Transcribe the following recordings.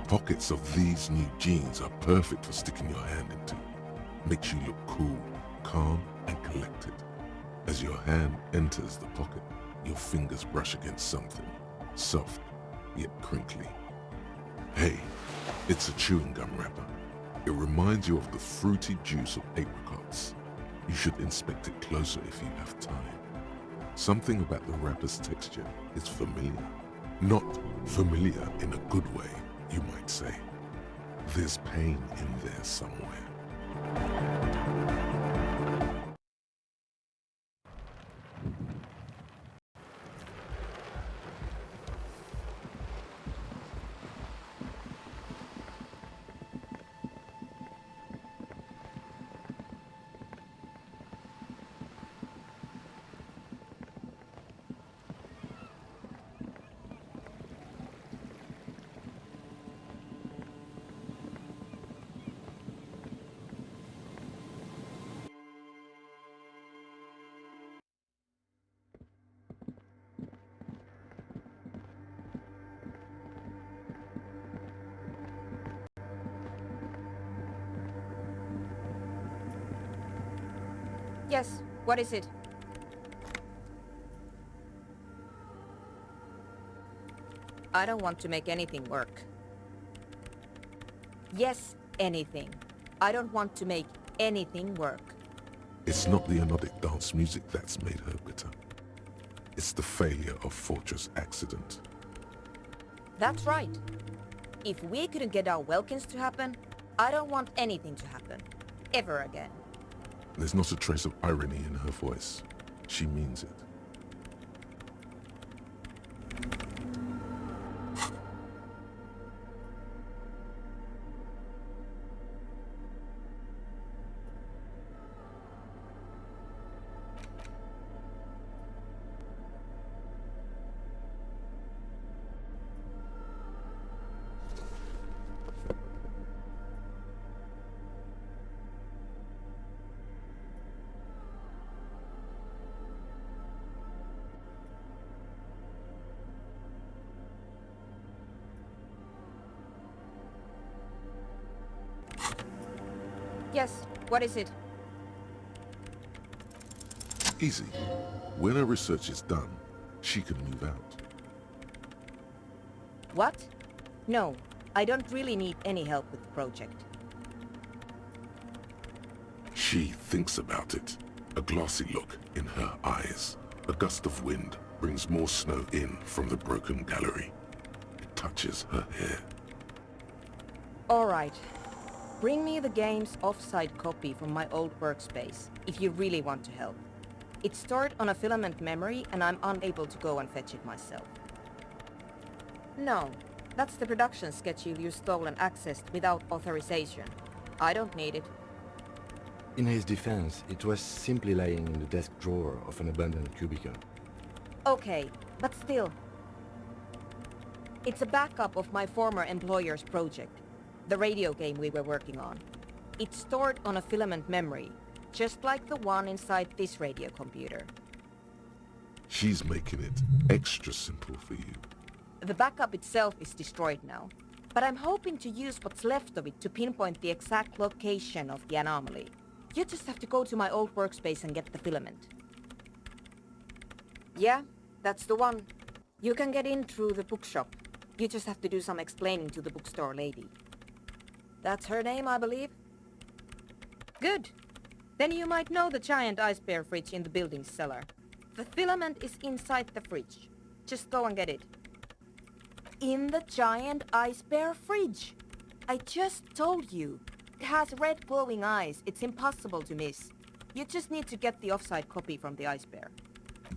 Pockets of these new jeans are perfect for sticking your hand into. Makes you look cool, calm, and collected. As your hand enters the pocket, your fingers brush against something, soft yet crinkly. Hey, it's a chewing gum wrapper. It reminds you of the fruity juice of apricots. You should inspect it closer if you have time. Something about the wrapper's texture is familiar. Not familiar in a good way, you might say. There's pain in there somewhere. Yes, what is it? I don't want to make anything work. Yes, anything. I don't want to make anything work. It's not the anodic dance music that's made her bitter. It's the failure of Fortress Accident. That's right. If we couldn't get our Welkins to happen, I don't want anything to happen. Ever again. There's not a trace of irony in her voice. She means it. Yes, what is it? Easy. When her research is done, she can move out. What? No, I don't really need any help with the project. She thinks about it. A glassy look in her eyes. A gust of wind brings more snow in from the broken gallery. It touches her hair. All right. Bring me the game's offsite copy from my old workspace, if you really want to help. It's stored on a filament memory, and I'm unable to go and fetch it myself. No, that's the production schedule you stole and accessed without authorization. I don't need it. In his defense, it was simply lying in the desk drawer of an abandoned cubicle. Okay, but still. It's a backup of my former employer's project. The radio game we were working on. It's stored on a filament memory, just like the one inside this radio computer. She's making it extra simple for you. The backup itself is destroyed now, but I'm hoping to use what's left of it to pinpoint the exact location of the anomaly. You just have to go to my old workspace and get the filament. Yeah, that's the one. You can get in through the bookshop. You just have to do some explaining to the bookstore lady. That's her name, I believe. Good. Then you might know the giant ice bear fridge in the building's cellar. The filament is inside the fridge. Just go and get it. In the giant ice bear fridge. I just told you. It has red glowing eyes. It's impossible to miss. You just need to get the offside copy from the ice bear.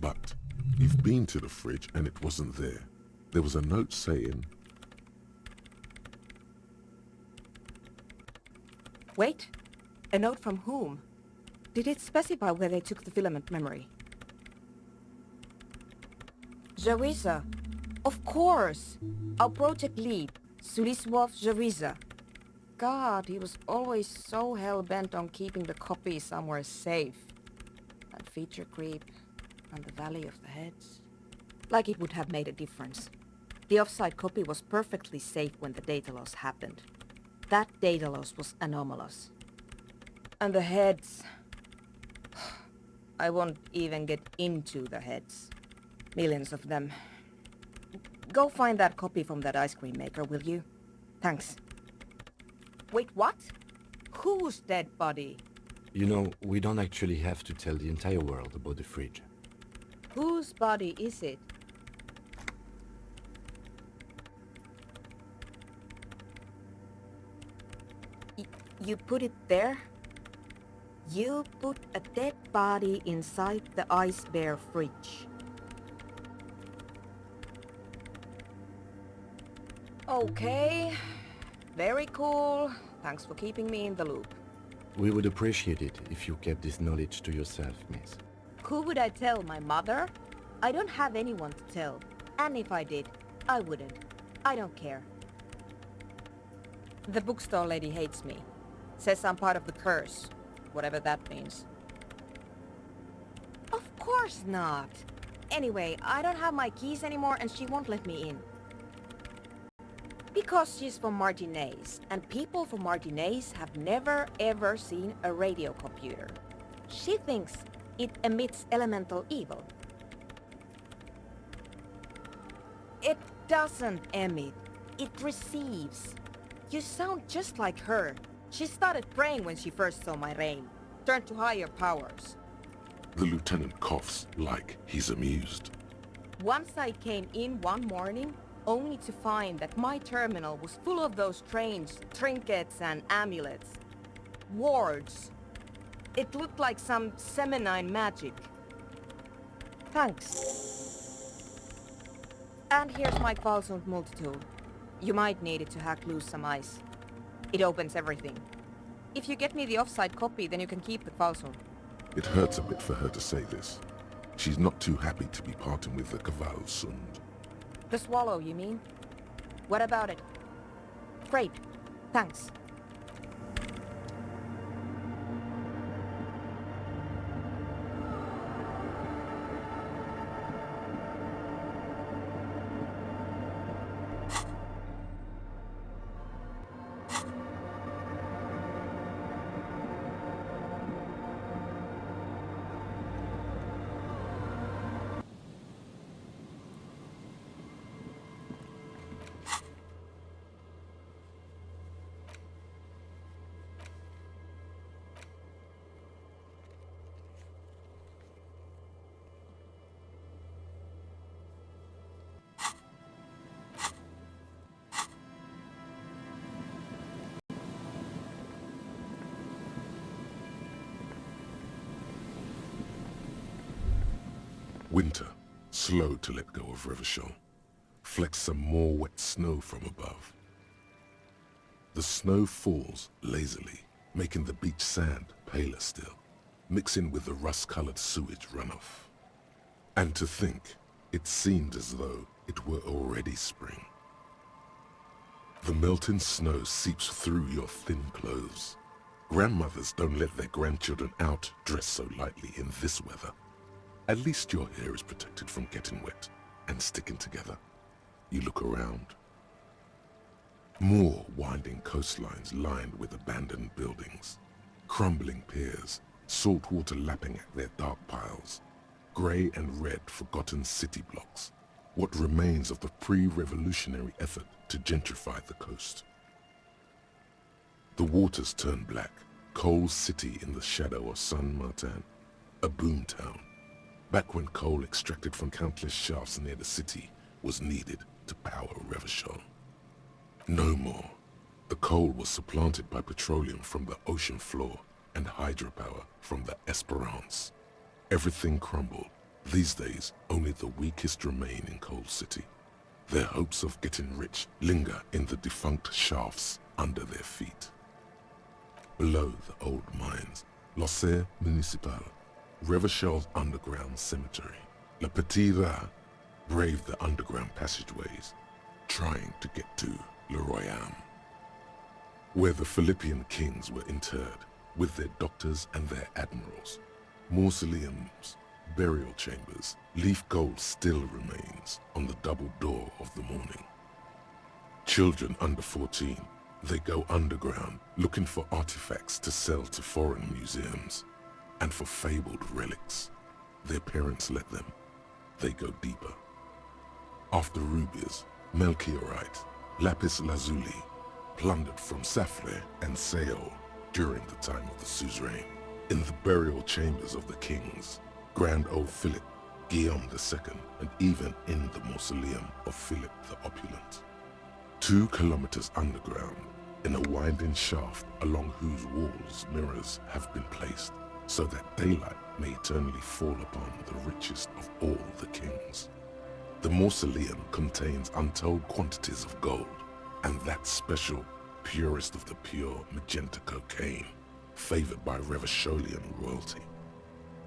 But you've been to the fridge and it wasn't there. There was a note saying... Wait. A note from whom? Did it specify where they took the filament memory? Jawiza. Of course. Our project lead, Suliswov Jawiza. God, he was always so hell-bent on keeping the copy somewhere safe. And feature creep, and the Valley of the Heads. Like it would have made a difference. The offside copy was perfectly safe when the data loss happened. That data loss was anomalous. And the heads... I won't even get into the heads. Millions of them. Go find that copy from that ice cream maker, will you? Thanks. Wait, what? Whose dead body? You know, we don't actually have to tell the entire world about the fridge. Whose body is it? You put it there? You put a dead body inside the ice bear fridge. Okay. Very cool. Thanks for keeping me in the loop. We would appreciate it if you kept this knowledge to yourself, miss. Who would I tell? My mother? I don't have anyone to tell. And if I did, I wouldn't. I don't care. The bookstore lady hates me. Says I'm part of the curse. Whatever that means. Of course not. Anyway, I don't have my keys anymore and she won't let me in. Because she's from Martinez, and people from Martinez have never ever seen a radio computer. She thinks it emits elemental evil. It doesn't emit, it receives. You sound just like her. She started praying when she first saw my rain. Turned to higher powers. The lieutenant coughs like he's amused. Once I came in one morning, only to find that my terminal was full of those strange trinkets and amulets. Wards. It looked like some Semenine magic. Thanks. And here's my Kvalsund multitool. You might need it to hack loose some ice. It opens everything. If you get me the offside copy, then you can keep the Kvalsund. It hurts a bit for her to say this. She's not too happy to be parting with the Kvalsund. The swallow, you mean? What about it? Great. Thanks. Winter, slow to let go of Revachol, flecks some more wet snow from above. The snow falls lazily, making the beach sand paler still, mixing with the rust-colored sewage runoff. And to think, it seemed as though it were already spring. The melting snow seeps through your thin clothes. Grandmothers don't let their grandchildren out dressed so lightly in this weather. At least your hair is protected from getting wet and sticking together. You look around. More winding coastlines lined with abandoned buildings, crumbling piers, salt water lapping at their dark piles, grey and red forgotten city blocks, what remains of the pre-revolutionary effort to gentrify the coast. The waters turn black, coal city in the shadow of San Martin, a boom town. Back when coal extracted from countless shafts near the city was needed to power Revachol. No more. The coal was supplanted by petroleum from the ocean floor and hydropower from the Esperance. Everything crumbled. These days, only the weakest remain in Coal City. Their hopes of getting rich linger in the defunct shafts under their feet. Below the old mines, L'Océan Municipal, Revachol's underground cemetery, Le Petit Rat, braved the underground passageways, trying to get to Le Royaume, where the Philippian kings were interred with their doctors and their admirals, mausoleums burial chambers, leaf gold still remains on the double door of the morning. Children under 14, they go underground looking for artifacts to sell to foreign museums, and for fabled relics. Their parents let them. They go deeper. After rubies, melchiorite, lapis lazuli, plundered from Safle and Seol during the time of the suzerain. In the burial chambers of the kings, Grand Old Philip, Guillaume II, and even in the mausoleum of Philip the Opulent. 2 kilometers underground, in a winding shaft along whose walls mirrors have been placed, so that daylight may eternally fall upon the richest of all the kings. The mausoleum contains untold quantities of gold, and that special, purest of the pure magenta cocaine, favored by Revacholian royalty.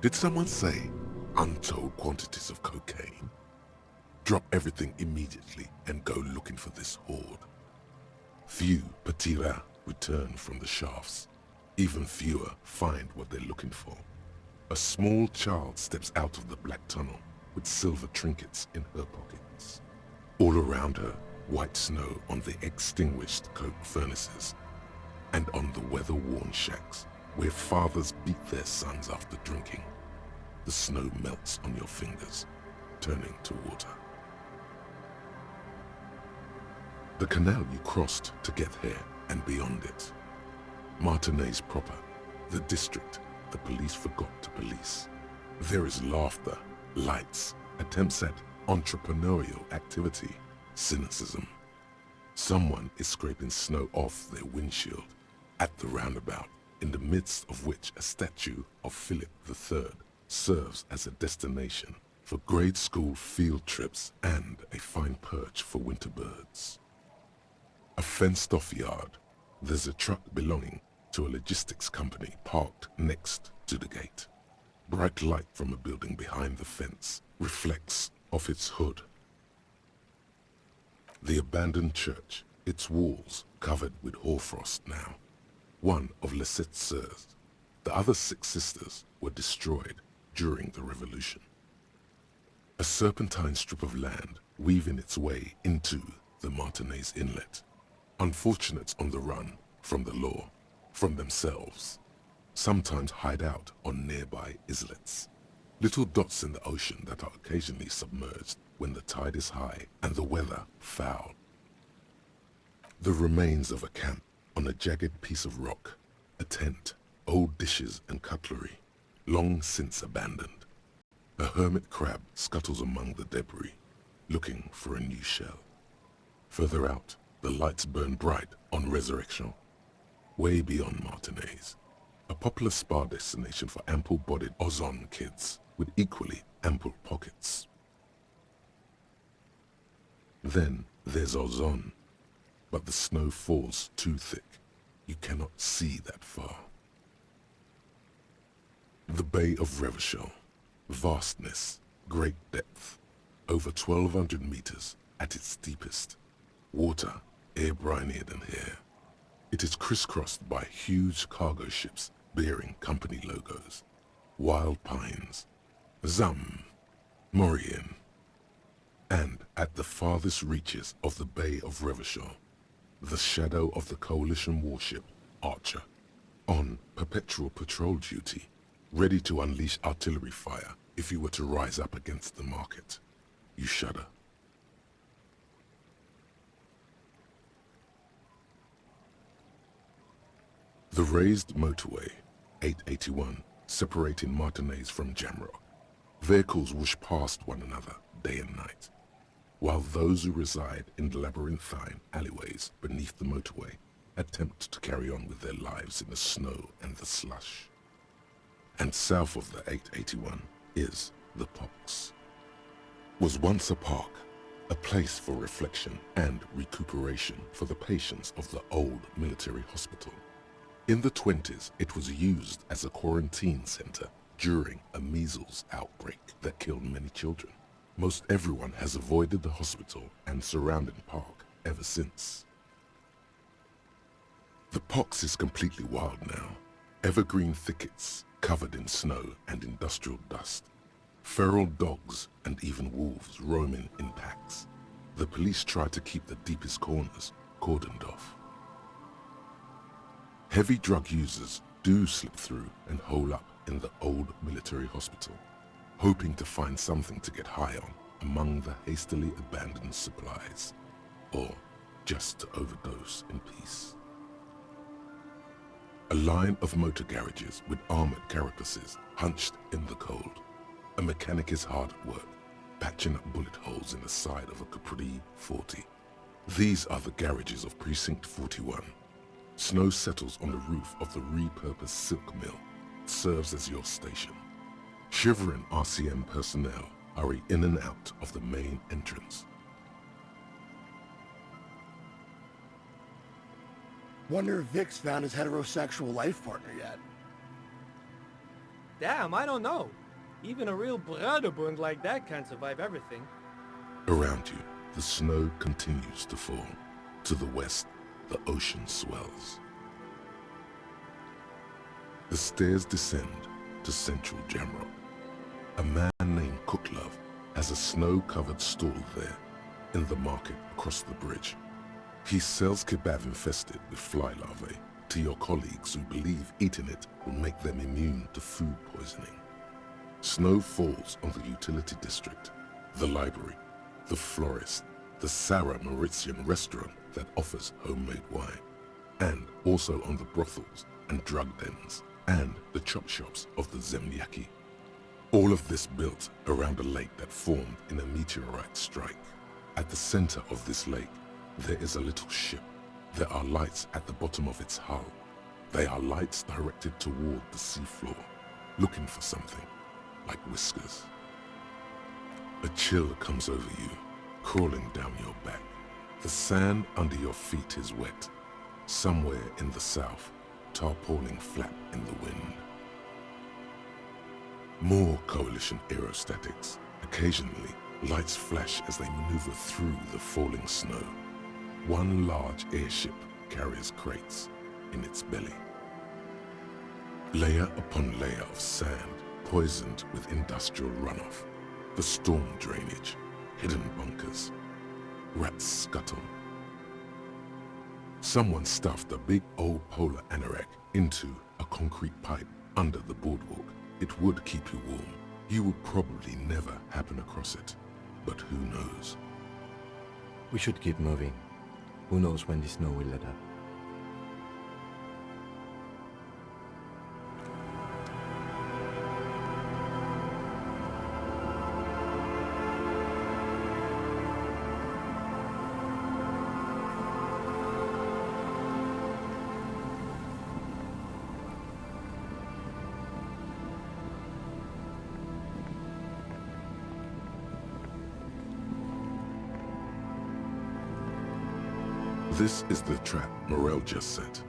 Did someone say untold quantities of cocaine? Drop everything immediately and go looking for this hoard. Few petits rats return from the shafts. Even fewer find what they're looking for. A small child steps out of the black tunnel with silver trinkets in her pockets. All around her, white snow on the extinguished coke furnaces and on the weather-worn shacks where fathers beat their sons after drinking. The snow melts on your fingers, turning to water. The canal you crossed to get here and beyond it. Martinez proper, the district the police forgot to police. There is laughter, lights, attempts at entrepreneurial activity, cynicism. Someone is scraping snow off their windshield at the roundabout, in the midst of which a statue of Philip III serves as a destination for grade school field trips and a fine perch for winter birds. A fenced-off yard. There's a truck belonging to a logistics company parked next to the gate. Bright light from a building behind the fence reflects off its hood. The abandoned church, its walls covered with hoarfrost now. One of Lissette's sœurs. The other 6 sisters were destroyed during the Revolution. A serpentine strip of land weaving its way into the Martinez Inlet. Unfortunates on the run from the law, from themselves, sometimes hide out on nearby islets. Little dots in the ocean that are occasionally submerged when the tide is high and the weather foul. The remains of a camp on a jagged piece of rock, a tent, old dishes and cutlery, long since abandoned. A hermit crab scuttles among the debris, looking for a new shell. Further out, the lights burn bright on Resurrection, way beyond Martinez, a popular spa destination for ample-bodied Ozon kids with equally ample pockets. Then there's Ozon, but the snow falls too thick. You cannot see that far. The Bay of Revachol, vastness, great depth, over 1,200 meters at its deepest. Water, air-brinier than here. It is crisscrossed by huge cargo ships bearing company logos. Wild pines, Zam, Maurien, and at the farthest reaches of the Bay of Revachol, the shadow of the coalition warship Archer, on perpetual patrol duty, ready to unleash artillery fire if you were to rise up against the market. You shudder. The raised motorway, 881, separating Martinez from Jamrock. Vehicles whoosh past one another day and night, while those who reside in the labyrinthine alleyways beneath the motorway attempt to carry on with their lives in the snow and the slush. And south of the 881 is the Pox. Was once a park, a place for reflection and recuperation for the patients of the old military hospital. In the 20s, it was used as a quarantine center during a measles outbreak that killed many children. Most everyone has avoided the hospital and surrounding park ever since. The Pox is completely wild now. Evergreen thickets covered in snow and industrial dust. Feral dogs and even wolves roaming in packs. The police try to keep the deepest corners cordoned off. Heavy drug users do slip through and hole up in the old military hospital, hoping to find something to get high on among the hastily abandoned supplies, or just to overdose in peace. A line of motor garages with armored carapaces hunched in the cold. A mechanic is hard at work, patching up bullet holes in the side of a Capri 40. These are the garages of Precinct 41. Snow settles on the roof of the repurposed silk mill. It serves as your station. Shivering RCM personnel hurry in and out of the main entrance. Wonder if Vic's found his heterosexual life partner yet. Damn, I don't know. Even a real Bruderbund like that can't survive everything. Around you, the snow continues to fall. To the west, the ocean swells. The stairs descend to central Jamrock. A man named Cooklove has a snow-covered stall there, in the market across the bridge. He sells kebab infested with fly larvae to your colleagues who believe eating it will make them immune to food poisoning. Snow falls on the utility district, the library, the florist, the Sarah Mauritian restaurant that offers homemade wine, and also on the brothels and drug dens, and the chop shops of the Zemlyaki. All of this built around a lake that formed in a meteorite strike. At the center of this lake, there is a little ship. There are lights at the bottom of its hull. They are lights directed toward the seafloor, looking for something, like whiskers. A chill comes over you, crawling down your back. The sand under your feet is wet. Somewhere in the south, tarpaulin flap in the wind. More Coalition aerostatics. Occasionally, lights flash as they maneuver through the falling snow. One large airship carries crates in its belly. Layer upon layer of sand, poisoned with industrial runoff. The storm drainage, hidden bunkers. Rats scuttle. Someone stuffed a big old polar anorak into a concrete pipe under the boardwalk. It would keep you warm. You would probably never happen across it. But who knows? We should keep moving. Who knows when the snow will let up? This is the trap Morel just set.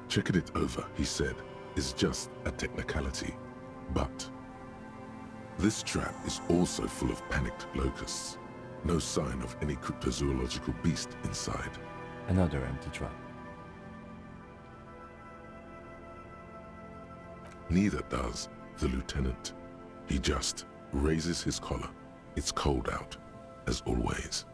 Checking it over, he said, is just a technicality. But this trap is also full of panicked locusts. No sign of any cryptozoological beast inside. Another empty trap. Neither does the lieutenant. He just raises his collar. It's cold out, as always.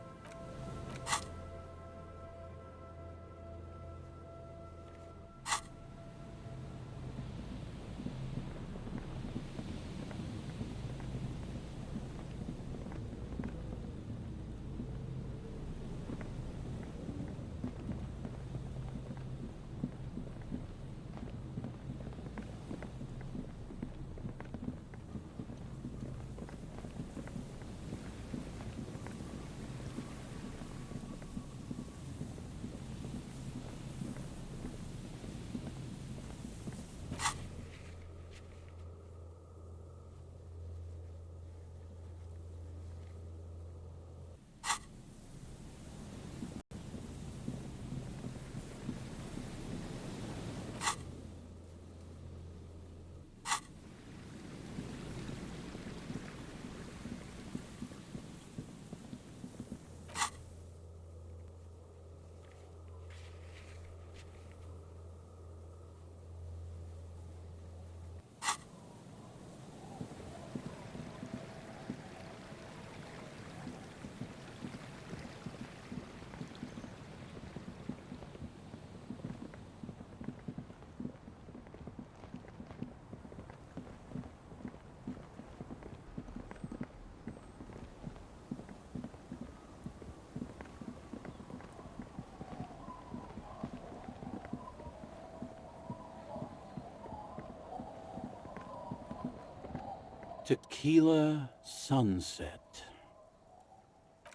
Tequila sunset.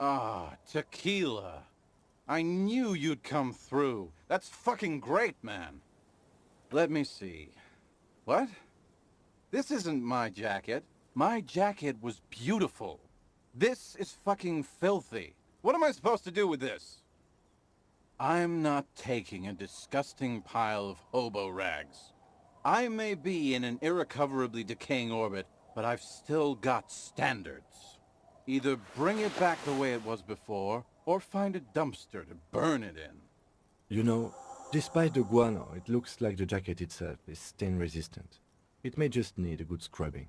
Ah, tequila. I knew you'd come through. That's fucking great, man. Let me see. What? This isn't my jacket. My jacket was beautiful. This is fucking filthy. What am I supposed to do with this? I'm not taking a disgusting pile of hobo rags. I may be in an irrecoverably decaying orbit, but I've still got standards. Either bring it back the way it was before, or find a dumpster to burn it in. You know, despite the guano, it looks like the jacket itself is stain resistant. It may just need a good scrubbing.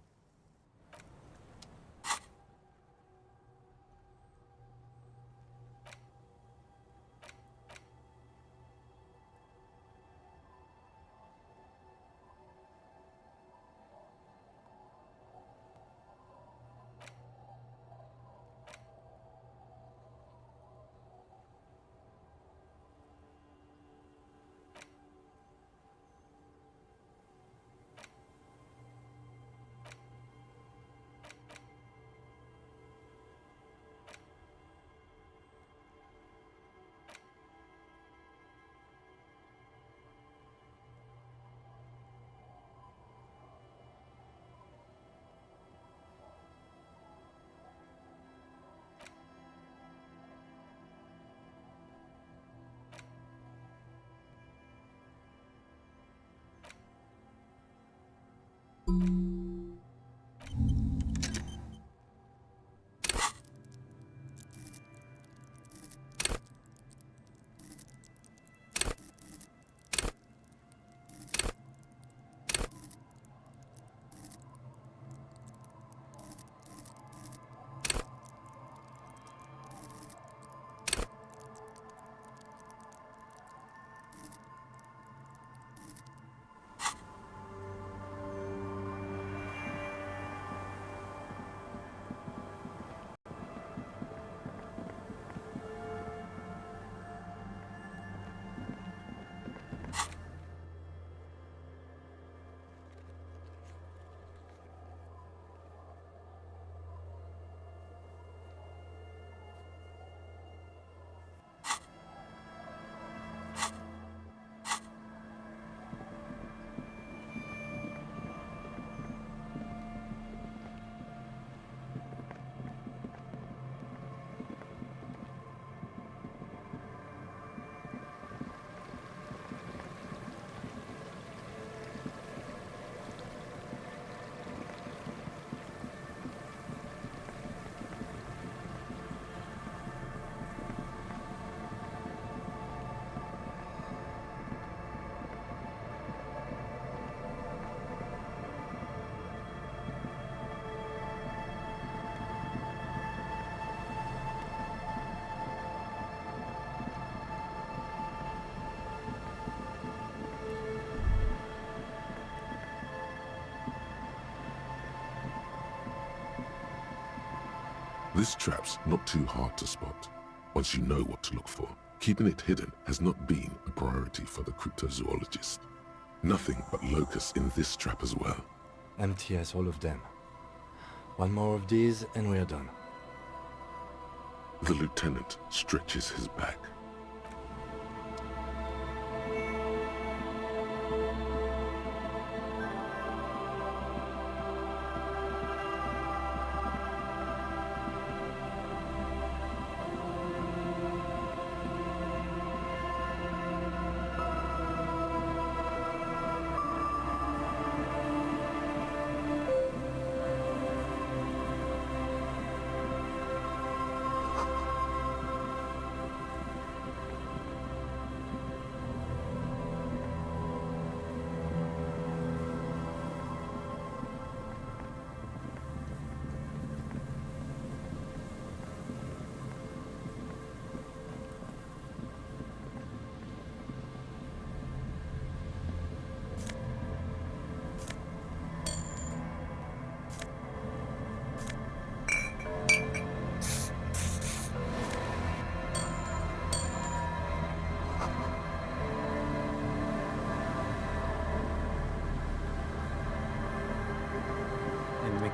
This trap's not too hard to spot, once you know what to look for. Keeping it hidden has not been a priority for the cryptozoologist. Nothing but locusts in this trap as well. Empty as all of them. One more of these and we're done. The lieutenant stretches his back.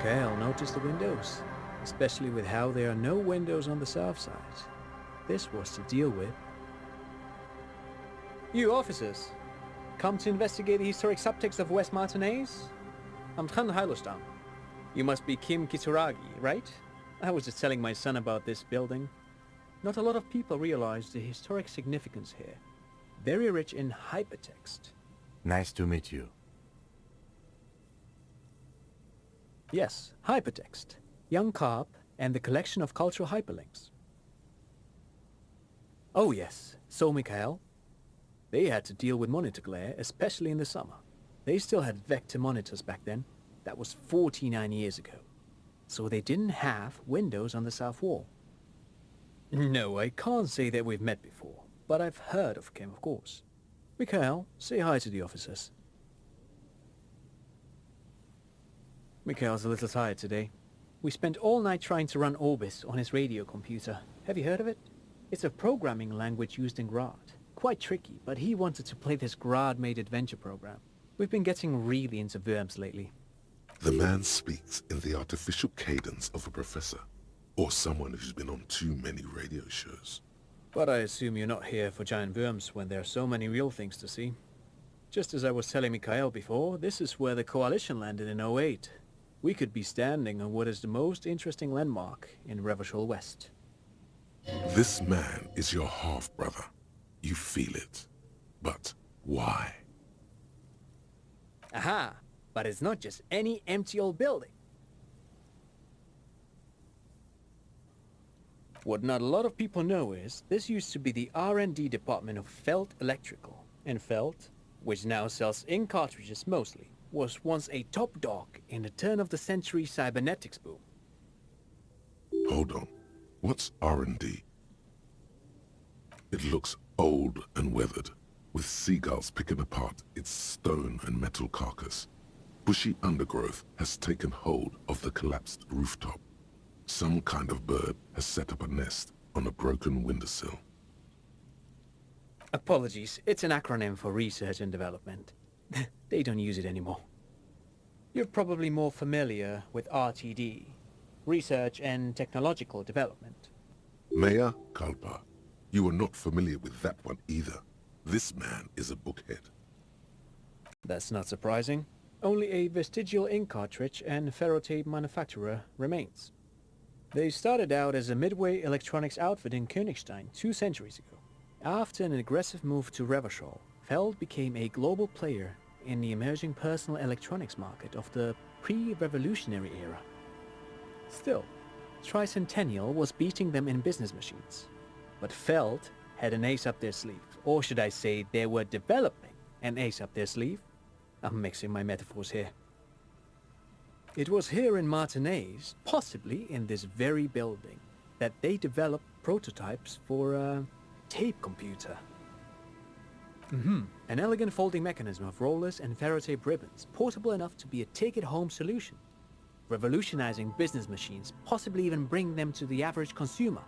Mikhail noticed the windows, especially with how there are no windows on the south side. This was to deal with. You officers, come to investigate the historic subtext of West Martinez? I'm Tran Heilostam. You must be Kim Kisuragi, right? I was just telling my son about this building. Not a lot of people realize the historic significance here. Very rich in hypertext. Nice to meet you. Yes, hypertext. Young Carp and the collection of cultural hyperlinks. Oh yes, so Mikhail. They had to deal with monitor glare, especially in the summer. They still had vector monitors back then. That was 49 years ago. So they didn't have windows on the south wall. No, I can't say that we've met before, but I've heard of Kim, of course. Mikhail, say hi to the officers. Mikhail's a little tired today. We spent all night trying to run Orbis on his radio computer. Have you heard of it? It's a programming language used in Grad. Quite tricky, but he wanted to play this Grad-made adventure program. We've been getting really into Worms lately. The man speaks in the artificial cadence of a professor, or someone who's been on too many radio shows. But I assume you're not here for giant worms when there are so many real things to see. Just as I was telling Mikhail before, this is where the Coalition landed in '08. We could be standing on what is the most interesting landmark in Revachol West. This man is your half-brother. You feel it. But why? Aha! But it's not just any empty old building. What not a lot of people know is, this used to be the R&D department of Felt Electrical. And Felt, which now sells ink cartridges mostly, was once a top dog in the turn-of-the-century cybernetics boom. Hold on. What's R&D? It looks old and weathered, with seagulls picking apart its stone and metal carcass. Bushy undergrowth has taken hold of the collapsed rooftop. Some kind of bird has set up a nest on a broken windowsill. Apologies, it's an acronym for research and development. They don't use it anymore. You're probably more familiar with RTD, Research and Technological Development. Mayor Kalpa, you are not familiar with that one either. This man is a bookhead. That's not surprising. Only a vestigial ink cartridge and ferrotape manufacturer remains. They started out as a midway electronics outfit in Königstein 2 centuries ago. After an aggressive move to Revachol, Feld became a global player in the emerging personal electronics market of the pre-revolutionary era. Still, Tricentennial was beating them in business machines. But Feld had an ace up their sleeve, or should I say they were developing an ace up their sleeve. I'm mixing my metaphors here. It was here in Martinez, possibly in this very building, that they developed prototypes for a tape computer. An elegant folding mechanism of rollers and ferrotape ribbons, portable enough to be a take-it-home solution. Revolutionizing business machines, possibly even bring them to the average consumer,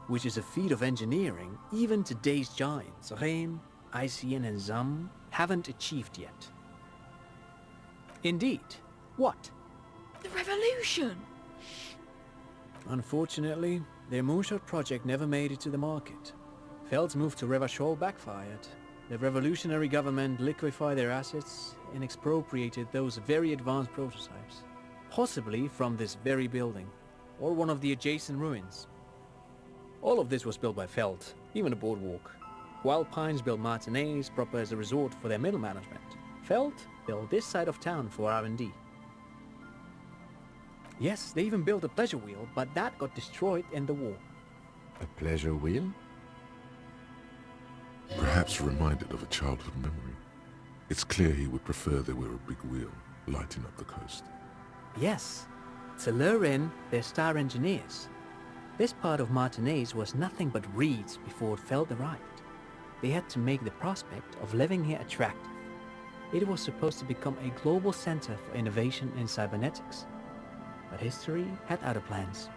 which is a feat of engineering even today's giants, Rehm, ICN and ZAM, haven't achieved yet. Indeed. What? The revolution! Unfortunately, their moonshot project never made it to the market. Feld's move to Revachol backfired. The revolutionary government liquefied their assets and expropriated those very advanced prototypes, possibly from this very building, or one of the adjacent ruins. All of this was built by Feld, even the boardwalk. Wild Pines built Martinez proper as a resort for their middle management. Feld built this side of town for R&D. Yes, they even built a pleasure wheel, but that got destroyed in the war. A pleasure wheel? Perhaps reminded of a childhood memory. It's clear he would prefer there were a big wheel lighting up the coast. Yes, to lure in their star engineers. This part of Martinez was nothing but reeds before Feld arrived. They had to make the prospect of living here attractive. It was supposed to become a global center for innovation in cybernetics. But history had other plans.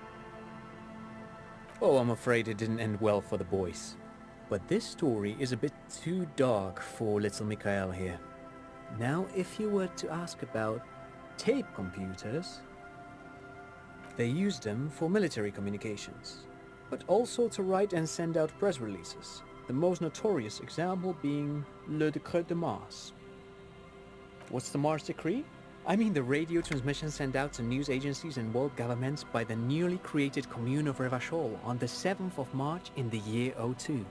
Oh, I'm afraid it didn't end well for the boys. But this story is a bit too dark for little Mikhail here. Now, if you were to ask about tape computers, They used them for military communications, but also to write and send out press releases, the most notorious example being Le Décret de Mars. What's the Mars Decree? I mean the radio transmission sent out to news agencies and world governments by the newly created commune of Revachol on the 7th of March in the year 02.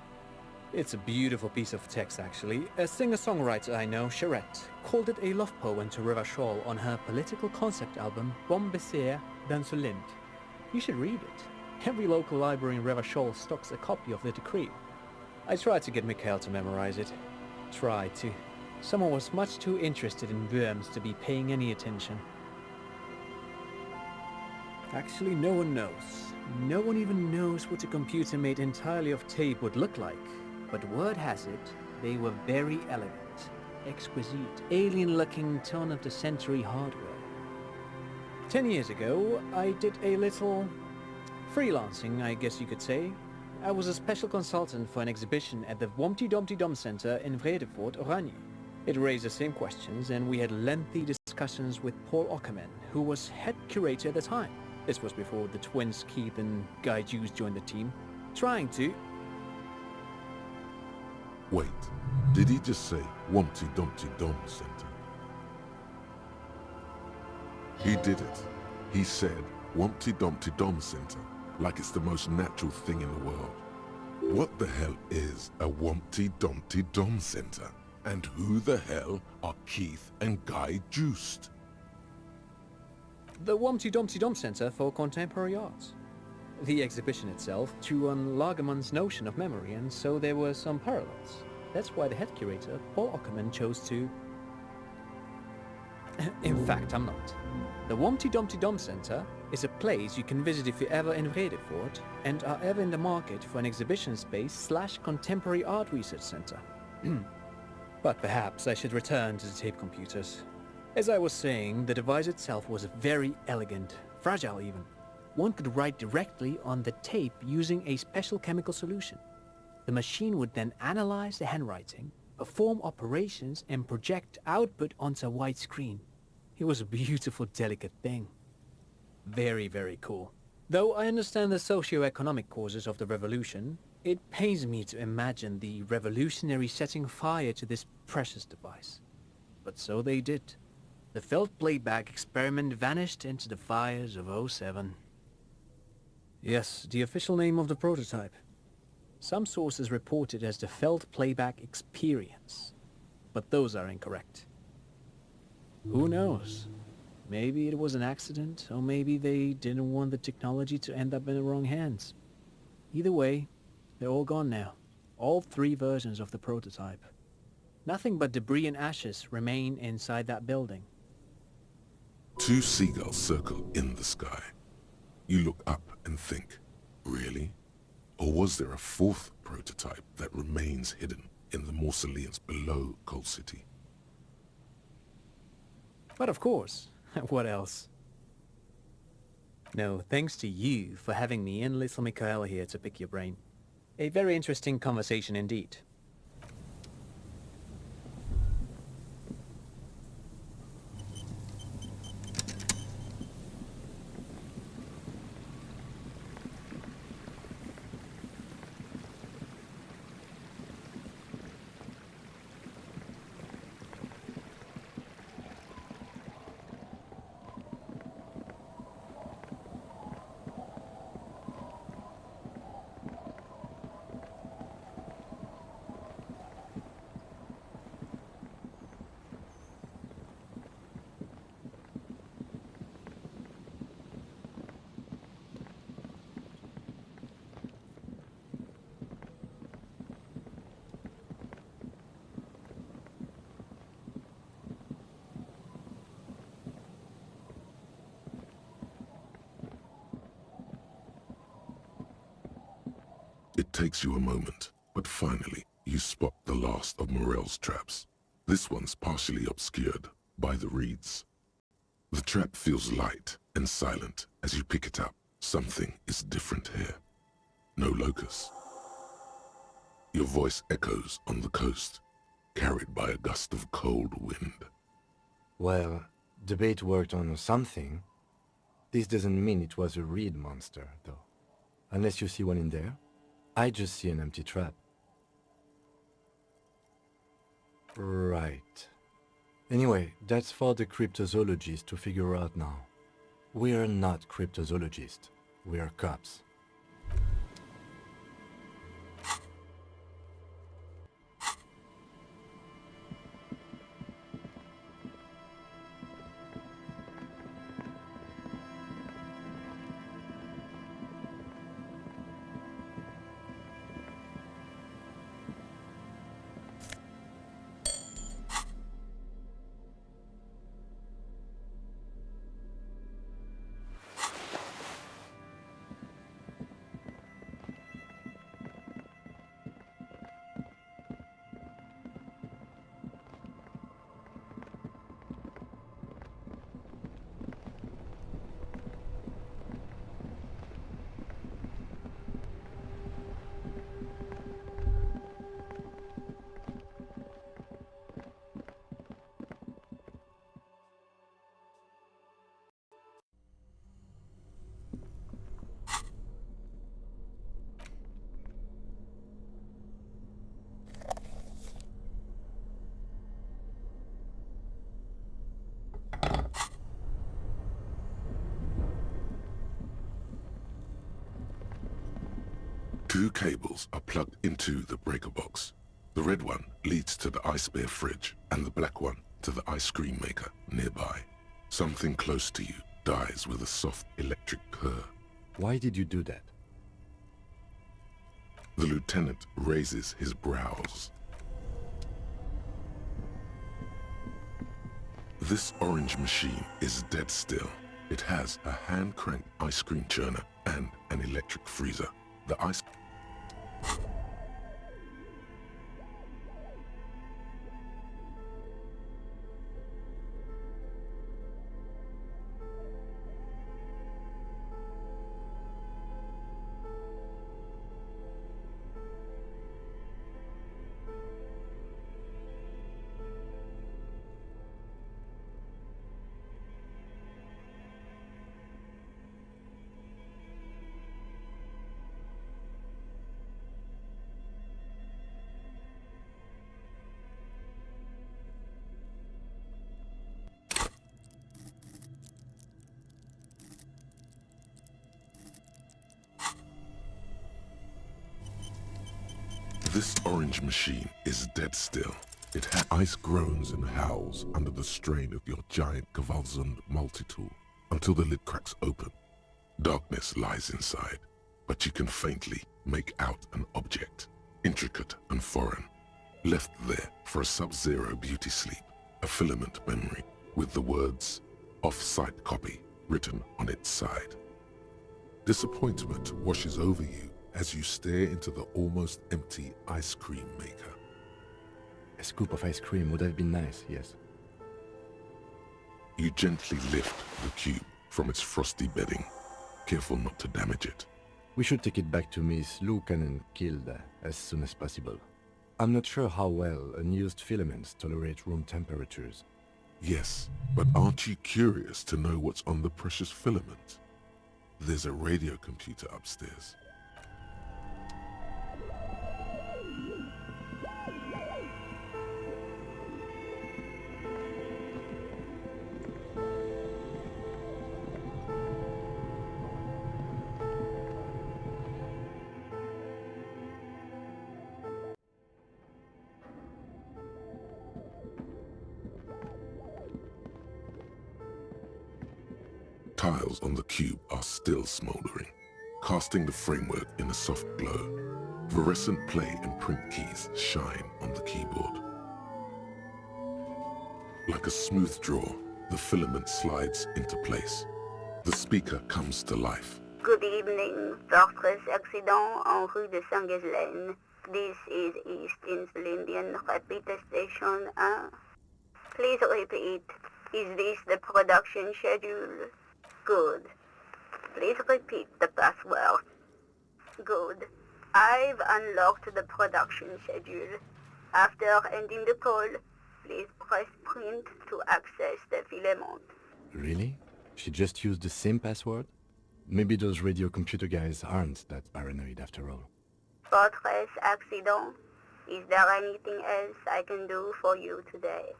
It's a beautiful piece of text actually. A singer-songwriter I know, Charette, called it a love poem to Revachol on her political concept album Bon Baiser dans ce Lind. You should read it. Every local library in Revachol stocks a copy of the decree. I tried to get Mikhail to memorize it. Tried to. Someone was much too interested in worms to be paying any attention. Actually, no one knows. No one even knows what a computer made entirely of tape would look like. But word has it, they were very elegant, exquisite, alien-looking turn-of-the-century hardware. 10 years ago, I did a little freelancing, I guess you could say. I was a special consultant for an exhibition at the Womty Dumpty Dum Center in Vredefort, Oranje. It raised the same questions, and we had lengthy discussions with Paul Ockerman, who was head curator at the time. This was before the twins Keith and Guy Hughes joined the team, trying to... Wait, did he just say Wumpty Dumpty Dum Center? He did it. He said Wumpty Dumpty Dum Center, like it's the most natural thing in the world. What the hell is a Wumpty Dumpty Dum Center? And who the hell are Keith and Guy Juiced? The Wumpty Dumpty Dum Center for Contemporary Arts. The exhibition itself drew on Lagerman's notion of memory, and so there were some parallels. That's why the head curator, Paul Ockerman, chose to... In fact, I'm not. The Wumpty Dumpty Dum Center is a place you can visit if you're ever in Vredefort and are ever in the market for an exhibition space / contemporary art research center. But perhaps I should return to the tape computers. As I was saying, the device itself was very elegant, fragile even. One could write directly on the tape using a special chemical solution. The machine would then analyze the handwriting, perform operations, and project output onto a white screen. It was a beautiful, delicate thing. Very, very cool. Though I understand the socio-economic causes of the revolution, it pains me to imagine the revolutionaries setting fire to this precious device. But so they did. The felt playback experiment vanished into the fires of '07. Yes, the official name of the prototype. Some sources report it as the felt playback experience, but those are incorrect. Who knows? Maybe it was an accident, or maybe they didn't want the technology to end up in the wrong hands. Either way, they're all gone now. All 3 versions of the prototype. Nothing but debris and ashes remain inside that building. 2 seagulls circle in the sky. You look up and think, really? Or was there a 4th prototype that remains hidden in the mausoleums below Coal City? But of course, what else? No, thanks to you for having me and little Mikhail here to pick your brain. A very interesting conversation indeed. It takes you a moment, but finally you spot the last of Morel's traps. This one's partially obscured by the reeds. The trap feels light and silent as you pick it up. Something is different here. No locust. Your voice echoes on the coast, carried by a gust of cold wind. Well, the bait worked on something. This doesn't mean it was a reed monster, though. Unless you see one in there, I just see an empty trap. Right. Anyway, that's for the cryptozoologists to figure out now. We're not cryptozoologists. We're cops. Two cables are plugged into the breaker box. The red one leads to the ice bear fridge, and the black one to the ice cream maker nearby. Something close to you dies with a soft electric purr. Why did you do that? The lieutenant raises his brows. This orange machine is dead still. It has a hand-cranked ice cream churner and an electric freezer. The ice... This orange machine is dead still. It has ice groans and howls under the strain of your giant Gewaltsund multi-tool until the lid cracks open. Darkness lies inside, but you can faintly make out an object, intricate and foreign, left there for a sub-zero beauty sleep, a filament memory with the words "off-site copy" written on its side. Disappointment washes over you as you stare into the almost empty ice cream maker. A scoop of ice cream would have been nice, yes. You gently lift the cube from its frosty bedding, careful not to damage it. We should take it back to Miss Lukanen Kilda as soon as possible. I'm not sure how well unused filaments tolerate room temperatures. Yes, but aren't you curious to know what's on the precious filament? There's a radio computer upstairs. Tiles on the cube are still smoldering, casting the framework in a soft glow. Fluorescent play and print keys shine on the keyboard. Like a smooth draw, the filament slides into place. The speaker comes to life. Good evening, Fortress Accident en rue de Saint-Ghislaine. This is East Insulindian Repeater Station 1. Please repeat. Is this the production schedule? Good. Please repeat the password. Good. I've unlocked the production schedule. After ending the call, please press print to access the filament. Really? She just used the same password? Maybe those radio computer guys aren't that paranoid after all. Fortress Accident, is there anything else I can do for you today?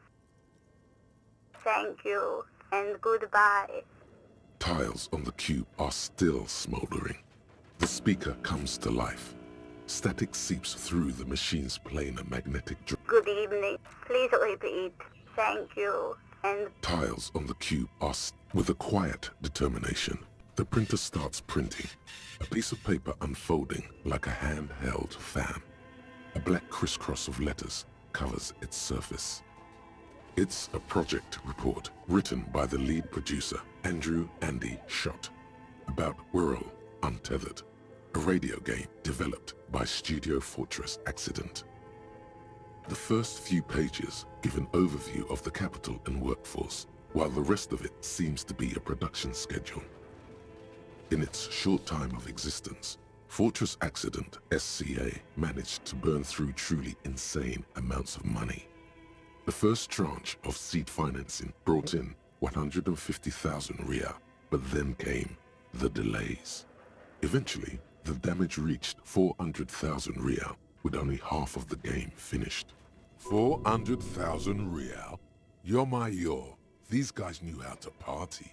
Thank you, and goodbye. Tiles on the cube are still smoldering. The speaker comes to life. Static seeps through the machine's planar magnetic Good evening. Please repeat. Thank you, and... Tiles on the cube are with a quiet determination. The printer starts printing, a piece of paper unfolding like a handheld fan. A black crisscross of letters covers its surface. It's a project report written by the lead producer, Andrew Andy Schott, about Whirl Untethered, a radio game developed by Studio Fortress Accident. The first few pages give an overview of the capital and workforce, while the rest of it seems to be a production schedule. In its short time of existence, Fortress Accident SCA managed to burn through truly insane amounts of money. The first tranche of seed financing brought in 150,000 Riyal, but then came the delays. Eventually, the damage reached 400,000 Riyal, with only half of the game finished. 400,000 Riyal? Yo. These guys knew how to party.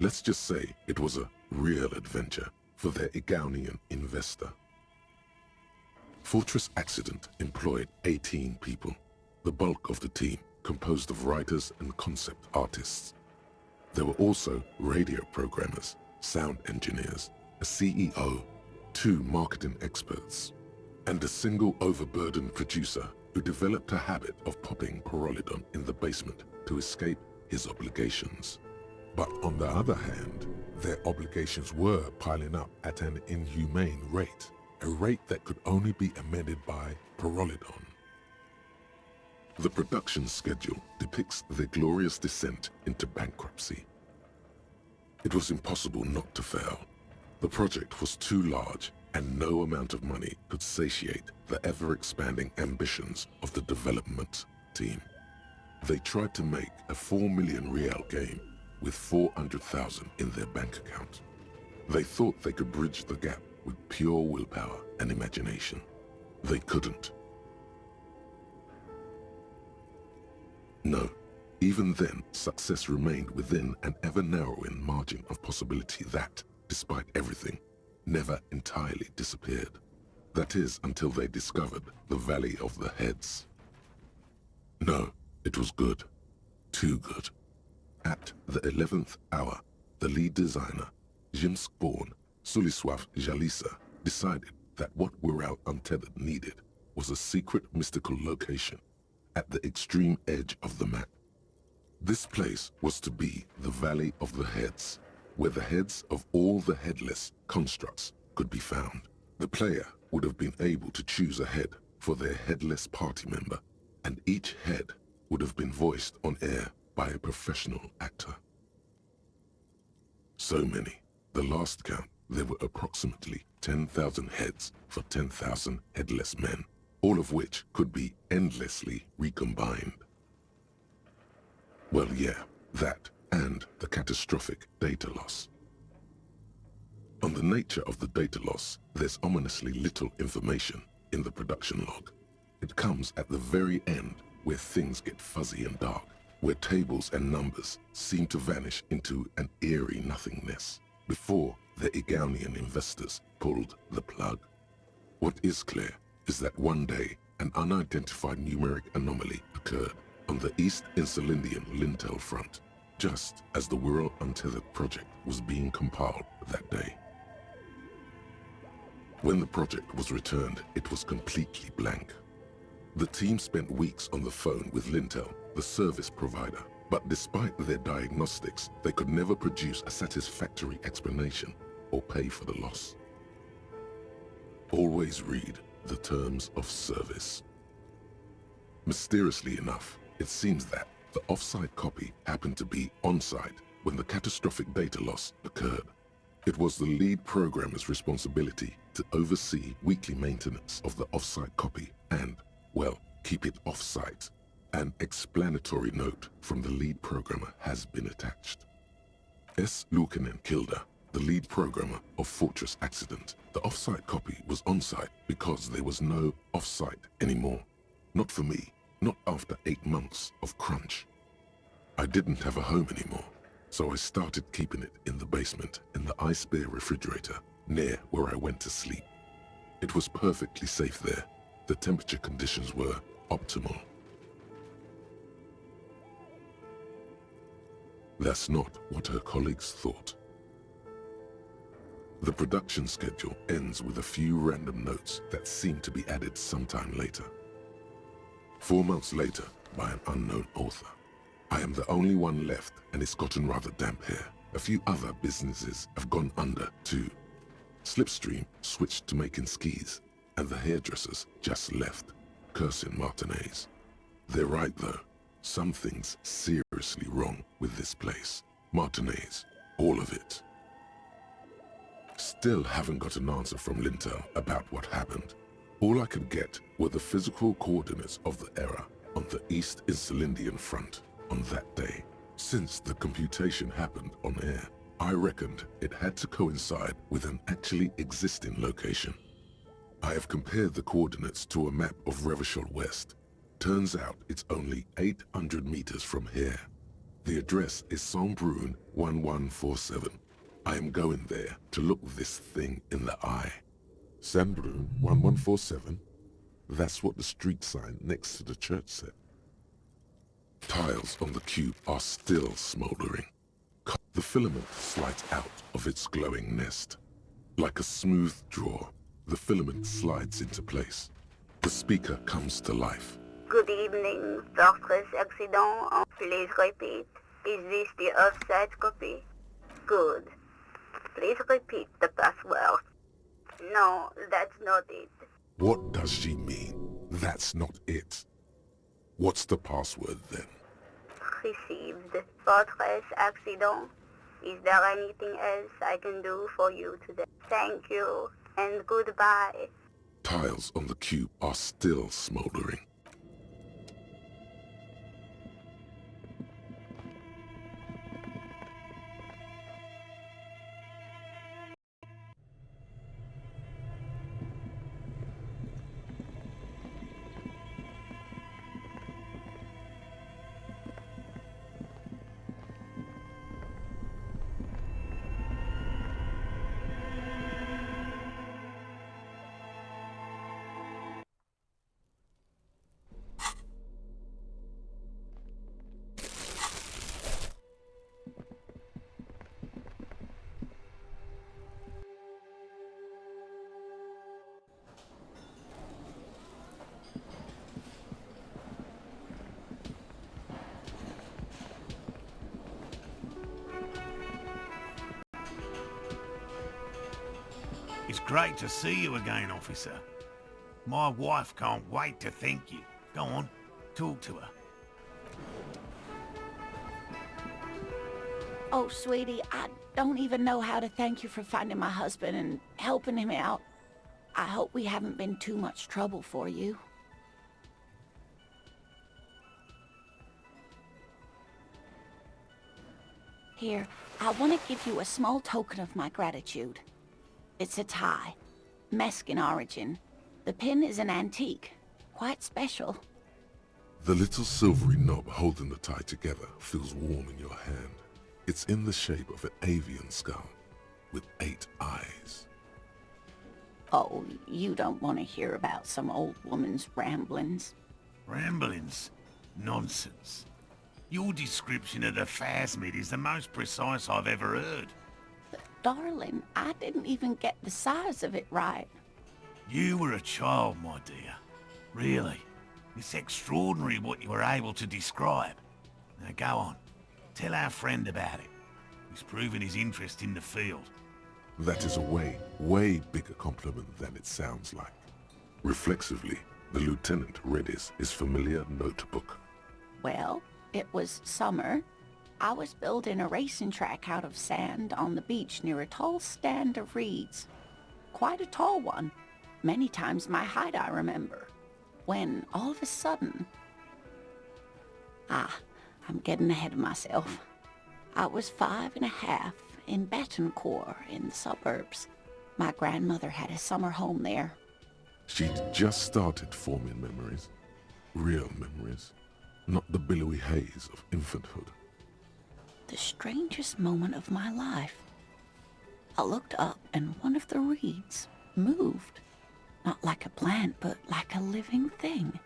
Let's just say it was a real adventure for their Igaunian investor. Fortress Accident employed 18 people, the bulk of the team composed of writers and concept artists. There were also radio programmers, sound engineers, a CEO, 2 marketing experts, and a single overburdened producer who developed a habit of popping Pyrrolidon in the basement to escape his obligations. But on the other hand, their obligations were piling up at an inhumane rate, a rate that could only be amended by Pyrrolidon. The production schedule depicts their glorious descent into bankruptcy. It was impossible not to fail. The project was too large, and no amount of money could satiate the ever-expanding ambitions of the development team. They tried to make a 4 million Rial game with 400,000 in their bank account. They thought they could bridge the gap with pure willpower and imagination. They couldn't. No, even then, success remained within an ever-narrowing margin of possibility that, despite everything, never entirely disappeared. That is, until they discovered the Valley of the Heads. No, it was good. Too good. At the 11th hour, the lead designer, Jimsk-born Suliswaf Jalisa, decided that what Whirl Untethered needed was a secret mystical location at the extreme edge of the map. This place was to be the Valley of the Heads, where the heads of all the headless constructs could be found. The player would have been able to choose a head for their headless party member, and each head would have been voiced on air by a professional actor. So many. The last count, there were approximately 10,000 heads for 10,000 headless men, all of which could be endlessly recombined. Well, yeah, that and the catastrophic data loss. On the nature of the data loss, there's ominously little information in the production log. It comes at the very end where things get fuzzy and dark, where tables and numbers seem to vanish into an eerie nothingness before the Igaunian investors pulled the plug. What is clear is that one day an unidentified numeric anomaly occurred on the East Insulindian Lintel front, just as the Whirl Untethered project was being compiled that day. When the project was returned, it was completely blank. The team spent weeks on the phone with Lintel, the service provider, but despite their diagnostics, they could never produce a satisfactory explanation or pay for the loss. Always read the terms of service. Mysteriously enough, it seems that the off-site copy happened to be on-site when the catastrophic data loss occurred. It was the lead programmer's responsibility to oversee weekly maintenance of the off-site copy and, well, keep it off-site. An explanatory note from the lead programmer has been attached. S. Luukkonen Kilda, the lead programmer of Fortress Accident. The off-site copy was on-site because there was no off-site anymore. Not for me, not after 8 months of crunch. I didn't have a home anymore, so I started keeping it in the basement in the ice bear refrigerator near where I went to sleep. It was perfectly safe there. The temperature conditions were optimal. That's not what her colleagues thought. The production schedule ends with a few random notes that seem to be added sometime later. 4 months later, by an unknown author. I am the only one left, and it's gotten rather damp here. A few other businesses have gone under too. Slipstream switched to making skis, and the hairdressers just left, cursing Martinez. They're right though. Something's seriously wrong with this place. Martinez, all of it. Still haven't got an answer from Lintel about what happened. All I could get were the physical coordinates of the error on the East Insulindian front on that day. Since the computation happened on air, I reckoned it had to coincide with an actually existing location. I have compared the coordinates to a map of Revachol West. Turns out it's only 800 meters from here. The address is Saint-Brun 1147. I am going there to look this thing in the eye. Saint-Brun 1147? That's what the street sign next to the church said. Tiles on the cube are still smoldering. The filament slides out of its glowing nest. Like a smooth drawer, the filament slides into place. The speaker comes to life. Good evening, Fortress Accident. Please repeat. Is this the offsite copy? Good. Please repeat the password. No, that's not it. What does she mean? That's not it. What's the password then? Received. Fortress Accident. Is there anything else I can do for you today? Thank you, and goodbye. Tiles on the cube are still smoldering. It's great to see you again, officer. My wife can't wait to thank you. Go on, talk to her. Oh, sweetie, I don't even know how to thank you for finding my husband and helping him out. I hope we haven't been too much trouble for you. Here, I want to give you a small token of my gratitude. It's a tie, Meskin origin. The pin is an antique, quite special. The little silvery knob holding the tie together feels warm in your hand. It's in the shape of an avian skull, with 8 eyes. Oh, you don't want to hear about some old woman's ramblings. Ramblings? Nonsense. Your description of the phasmid is the most precise I've ever heard. But, darling, I didn't even get the size of it right. You were a child, my dear. Really. It's extraordinary what you were able to describe. Now go on. Tell our friend about it. He's proven his interest in the field. That is a way bigger compliment than it sounds like. Reflexively, the lieutenant read his familiar notebook. Well, it was summer. I was building a racing track out of sand on the beach near a tall stand of reeds. Quite a tall one. Many times my height, I remember. When, all of a sudden... I'm getting ahead of myself. I was 5 and a half in Betancourt in the suburbs. My grandmother had a summer home there. She'd just started forming memories. Real memories. Not the billowy haze of infanthood. The strangest moment of my life. I looked up and one of the reeds moved. Not like a plant, but like a living thing.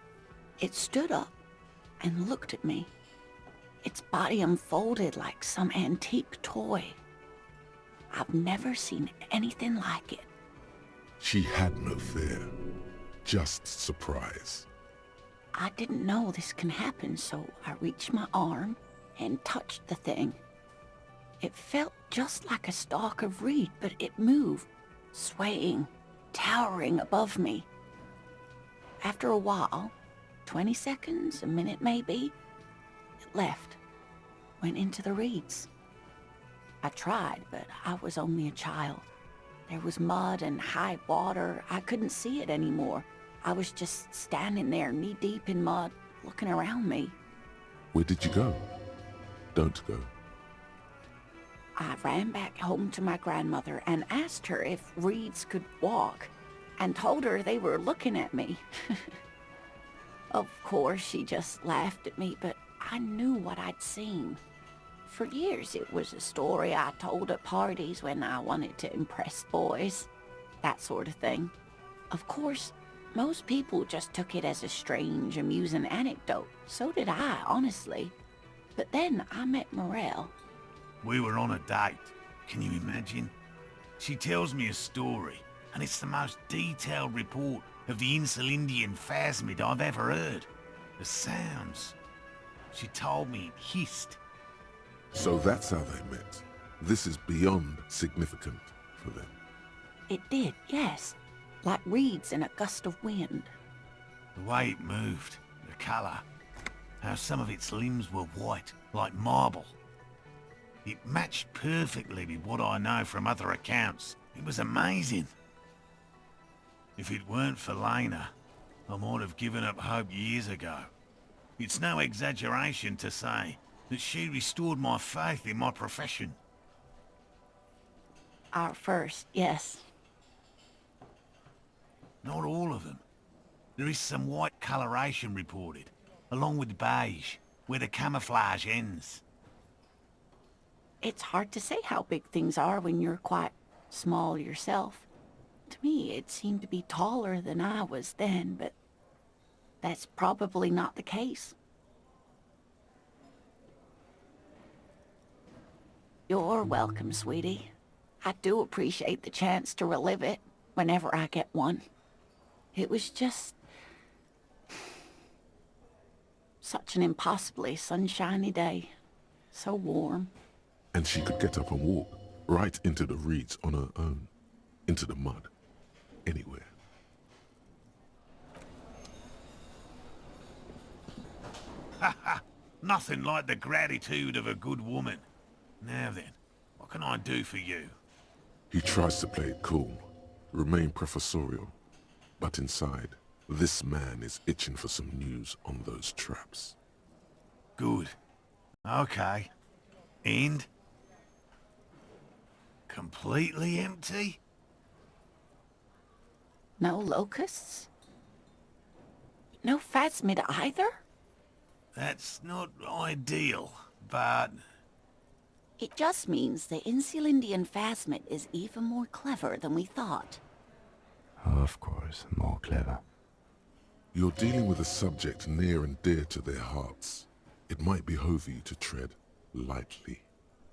It stood up and looked at me. Its body unfolded like some antique toy. I've never seen anything like it. She had no fear, just surprise. I didn't know this can happen, so I reached my arm and touched the thing. It felt just like a stalk of reed, but it moved, swaying, towering above me. After a while, 20 seconds, a minute maybe, it left, went into the reeds. I tried, but I was only a child. There was mud and high water. I couldn't see it anymore. I was just standing there knee-deep in mud, looking around me. Where did you go? Don't go. I ran back home to my grandmother and asked her if reeds could walk, and told her they were looking at me. Of course, she just laughed at me, but I knew what I'd seen. For years, it was a story I told at parties when I wanted to impress boys. That sort of thing. Of course, most people just took it as a strange, amusing anecdote. So did I, honestly. But then I met Morel. We were on a date. Can you imagine? She tells me a story, and it's the most detailed report of the Insulindian phasmid I've ever heard. The sounds. She told me it hissed. So that's how they met. This is beyond significant for them. It did, yes. Like reeds in a gust of wind. The way it moved, the colour, how some of its limbs were white, like marble. It matched perfectly with what I know from other accounts. It was amazing. If it weren't for Lena, I might have given up hope years ago. It's no exaggeration to say that she restored my faith in my profession. Our first, yes. Not all of them. There is some white coloration reported, along with beige, where the camouflage ends. It's hard to say how big things are when you're quite small yourself. To me, it seemed to be taller than I was then, but that's probably not the case. You're welcome, sweetie. I do appreciate the chance to relive it whenever I get one. It was just such an impossibly sunshiny day. So warm. And she could get up and walk right into the reeds on her own. Into the mud. Anywhere. Ha ha! Nothing like the gratitude of a good woman. Now then, what can I do for you? He tries to play it cool, remain professorial. But inside, this man is itching for some news on those traps. Good. Okay. And? Completely empty? No locusts? No phasmid either? That's not ideal, but... It just means the Insulindian phasmid is even more clever than we thought. Of course, more clever. You're dealing with a subject near and dear to their hearts. It might behove you to tread lightly.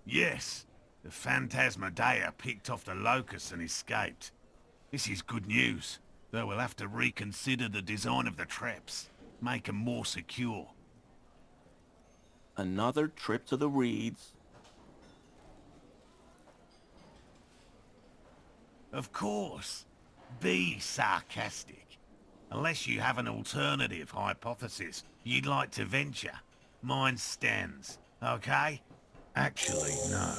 Yes, the Phantasmadeia picked off the locusts and escaped. This is good news, though we'll have to reconsider the design of the traps, make them more secure. Another trip to the reeds. Of course. Be sarcastic. Unless you have an alternative hypothesis you'd like to venture, mine stands, okay? Actually, no.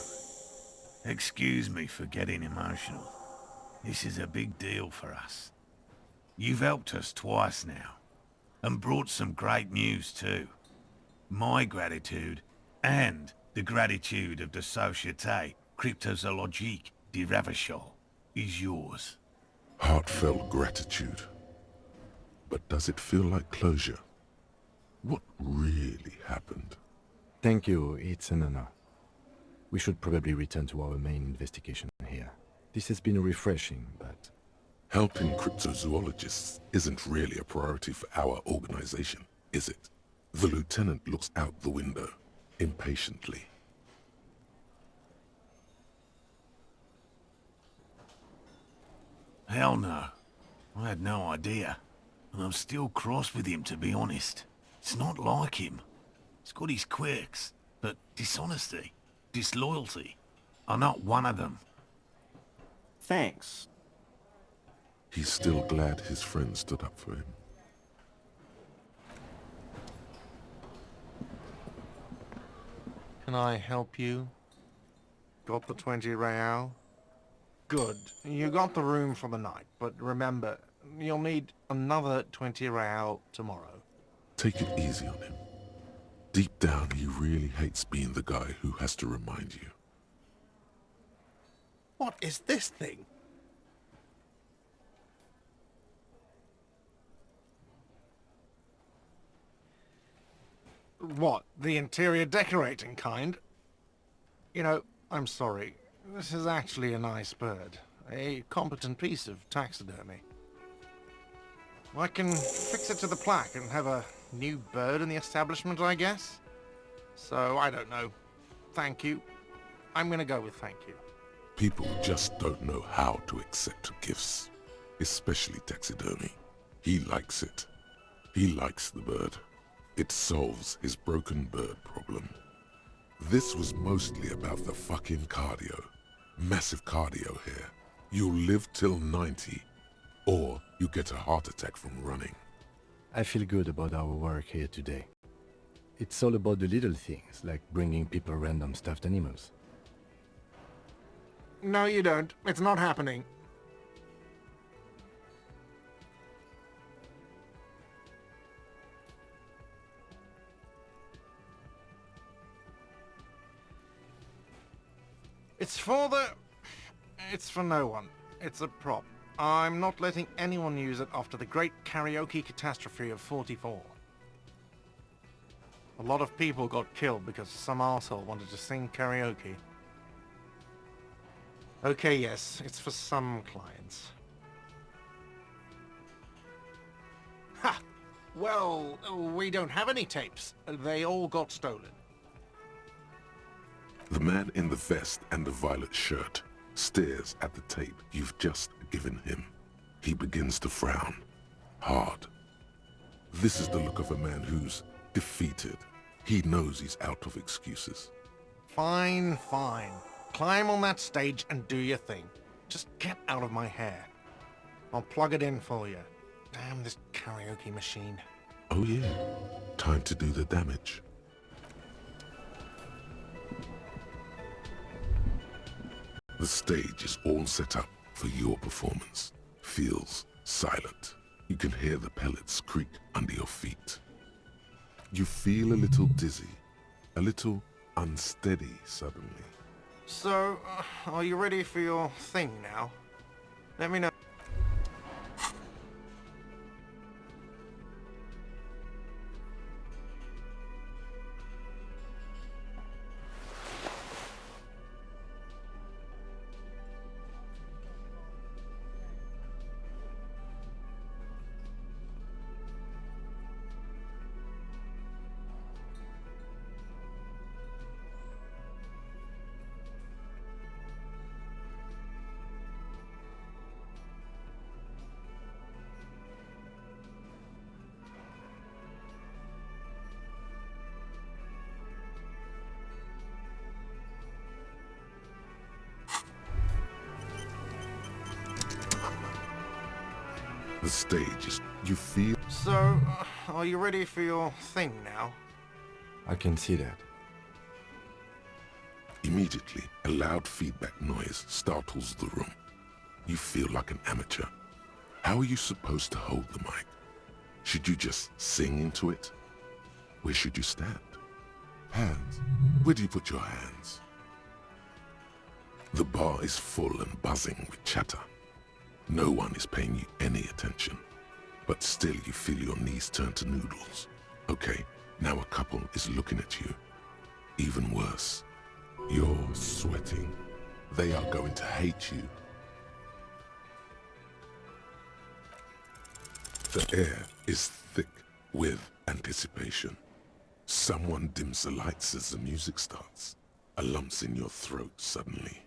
Excuse me for getting emotional. This is a big deal for us. You've helped us twice now, and brought some great news too. My gratitude, and the The gratitude of the Société Cryptozoologique de Ravachol is yours. Heartfelt gratitude. But does it feel like closure? What really happened? Thank you, it's an honor. We should probably return to our main investigation here. This has been refreshing, but... Helping cryptozoologists isn't really a priority for our organization, is it? The lieutenant looks out the window, impatiently. Hell no. I had no idea. And I'm still cross with him, to be honest. It's not like him. He's got his quirks, but dishonesty, disloyalty are not one of them. Thanks. He's still glad his friend stood up for him. Can I help you? Got the 20 real? Good. You got the room for the night, but remember, you'll need another 20 real tomorrow. Take it easy on him. Deep down, he really hates being the guy who has to remind you. What is this thing? What, the interior decorating kind? You know, I'm sorry. This is actually a nice bird. A competent piece of taxidermy. I can fix it to the plaque and have a new bird in the establishment, I guess? So, I don't know. Thank you. I'm gonna go with thank you. People just don't know how to accept gifts, especially taxidermy. He likes it. He likes the bird. It solves his broken bird problem. This was mostly about the fucking cardio. Massive cardio here. You'll live till 90, or you get a heart attack from running. I feel good about our work here today. It's all about the little things, like bringing people random stuffed animals. No, you don't. It's not happening. It's for no one. It's a prop. I'm not letting anyone use it after the great karaoke catastrophe of '44. A lot of people got killed because some arsehole wanted to sing karaoke. Okay, yes, it's for some clients. Ha! Well, we don't have any tapes. They all got stolen. The man in the vest and the violet shirt stares at the tape you've just given him. He begins to frown. Hard. This is the look of a man who's defeated. He knows he's out of excuses. Fine, fine. Climb on that stage and do your thing. Just get out of my hair. I'll plug it in for you. Damn this karaoke machine. Oh yeah, time to do the damage. The stage is all set up for your performance. Feels silent. You can hear the pellets creak under your feet. You feel a little dizzy, a little unsteady suddenly. So, are you ready for your thing now? Let me know. The stage is... you feel... So, are you ready for your thing now? I can see that. Immediately, a loud feedback noise startles the room. You feel like an amateur. How are you supposed to hold the mic? Should you just sing into it? Where should you stand? Hands? Where do you put your hands? The bar is full and buzzing with chatter. No one is paying you any attention. But still you feel your knees turn to noodles. Okay, now a couple is looking at you. Even worse, you're sweating. They are going to hate you. The air is thick with anticipation. Someone dims the lights as the music starts. A lump's in your throat suddenly.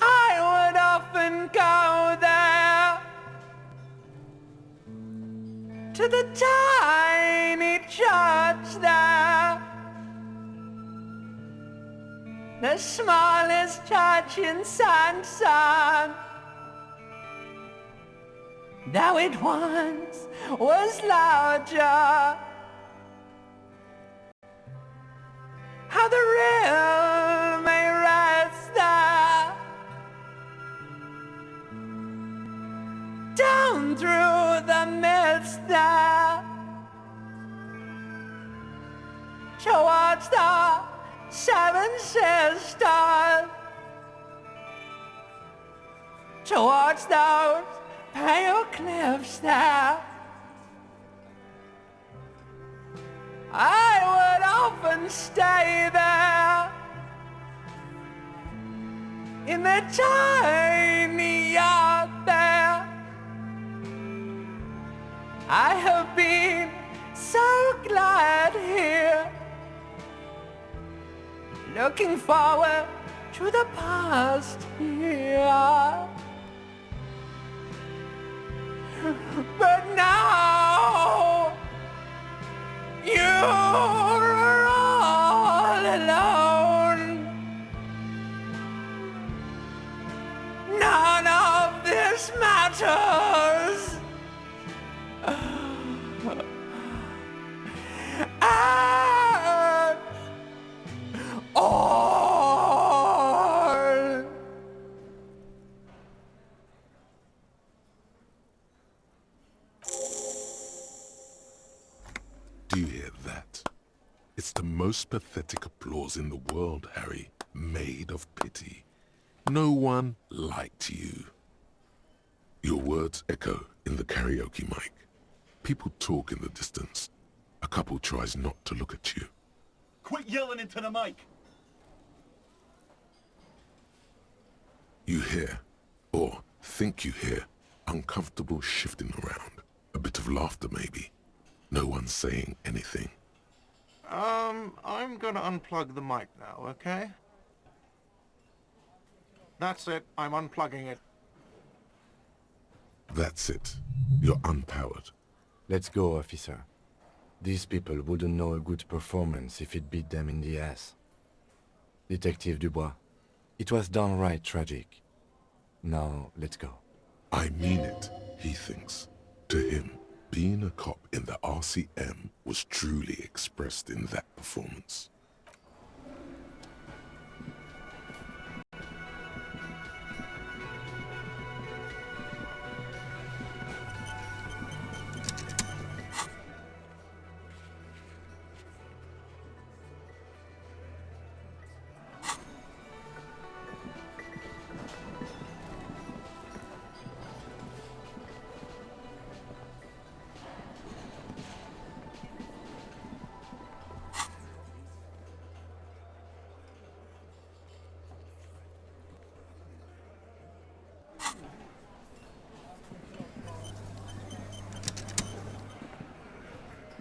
I would often go there to the tiny church there, the smallest church in Sanson, though it once was larger. How the real may rest there, down through the mist there, towards the Seven Sisters, towards those pale cliffs there. I would often stay there in the tiny yacht there. I have been so glad here, looking forward to the past here. But now you're all alone. None of this matters. At all. Do you hear that? It's the most pathetic applause in the world, Harry, made of pity. No one liked you. Your words echo in the karaoke mic. People talk in the distance. A couple tries not to look at you. Quit yelling into the mic! You hear, or think you hear, uncomfortable shifting around. A bit of laughter maybe. No one's saying anything. I'm gonna unplug the mic now, okay? That's it. I'm unplugging it. That's it. You're unpowered. Let's go, officer. These people wouldn't know a good performance if it beat them in the ass. Detective Dubois, it was downright tragic. Now, let's go. I mean it, he thinks. To him, being a cop in the RCM was truly expressed in that performance.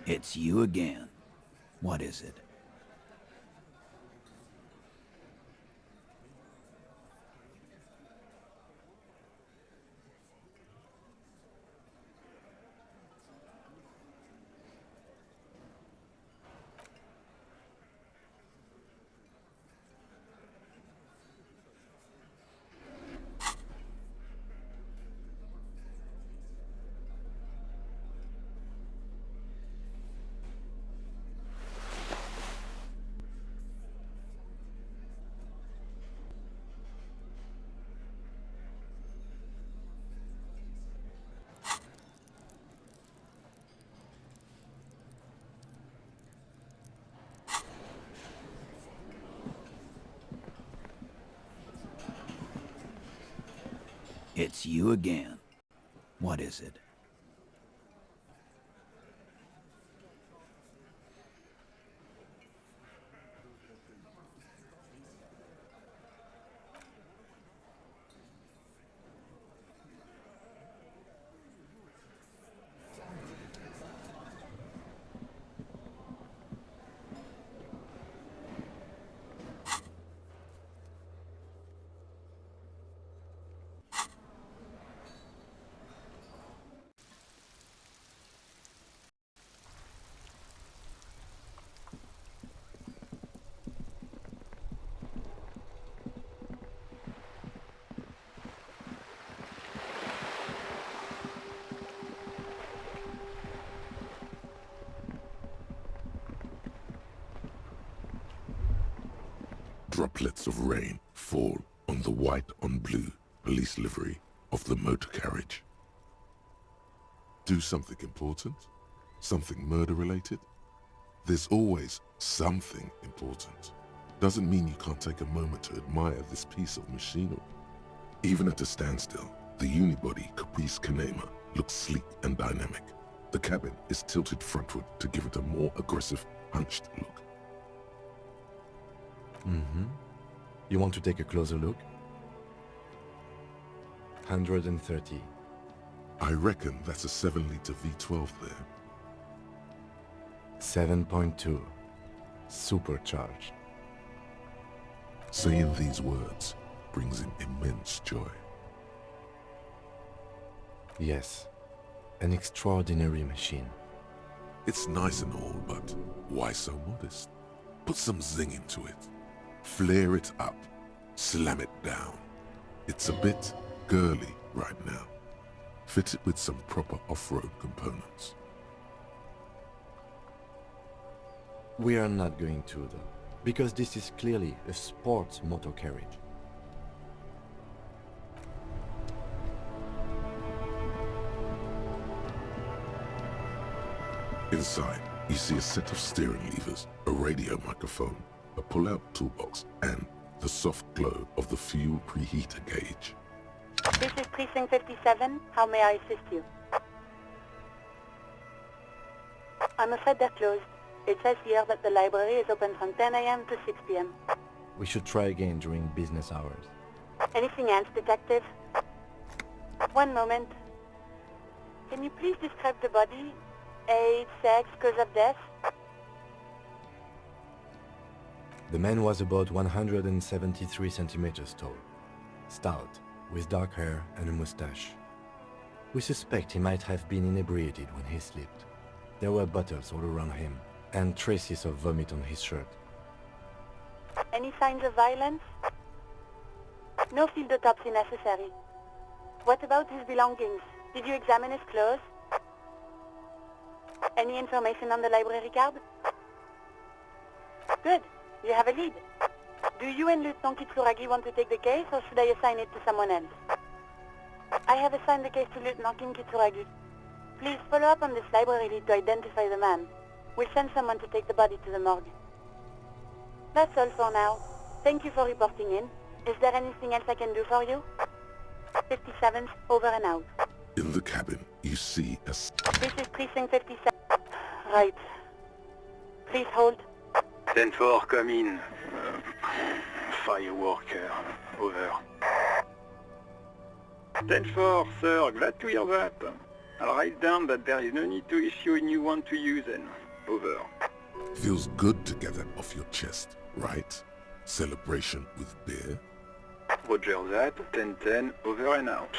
It's you again. What is it? It's you again. What is it? Droplets of rain fall on the white on blue police livery of the motor carriage. Do something important? Something murder-related? There's always something important. Doesn't mean you can't take a moment to admire this piece of machinery. Even at a standstill, the unibody Caprice Kanema looks sleek and dynamic. The cabin is tilted frontward to give it a more aggressive, hunched look. Mm-hmm. You want to take a closer look? 130. I reckon that's a 7-liter V12 there. 7.2. Supercharged. Saying these words brings him immense joy. Yes. An extraordinary machine. It's nice and all, but why so modest? Put some zing into it. Flare it up. Slam it down. It's a bit girly right now. Fit it with some proper off-road components. We are not going to, though, because this is clearly a sports motor carriage. Inside, you see a set of steering levers, a radio microphone, a pull-out toolbox, and the soft glow of the fuel preheater gauge. This is Precinct 57. How may I assist you? I'm afraid they're closed. It says here that the library is open from 10 a.m. to 6 p.m. We should try again during business hours. Anything else, Detective? One moment. Can you please describe the body? Age, sex, cause of death? The man was about 173 centimeters tall, stout, with dark hair and a mustache. We suspect he might have been inebriated when he slept. There were bottles all around him, and traces of vomit on his shirt. Any signs of violence? No field autopsy necessary. What about his belongings? Did you examine his clothes? Any information on the library card? Good. You have a lead. Do you and Lieutenant Kitsuragi want to take the case, or should I assign it to someone else? I have assigned the case to Lieutenant Kitsuragi. Please follow up on this library lead to identify the man. We'll send someone to take the body to the morgue. That's all for now. Thank you for reporting in. Is there anything else I can do for you? 57th, over and out. In the cabin, you see a... This is Precinct 57. Right. Please hold. 10-4, come in. Fireworker, over. 10-4, sir, glad to hear that. I'll write down that there is no need to issue a new one to you then. Over. Feels good to get that off your chest, right? Celebration with beer? Roger that, 10-10, over and out.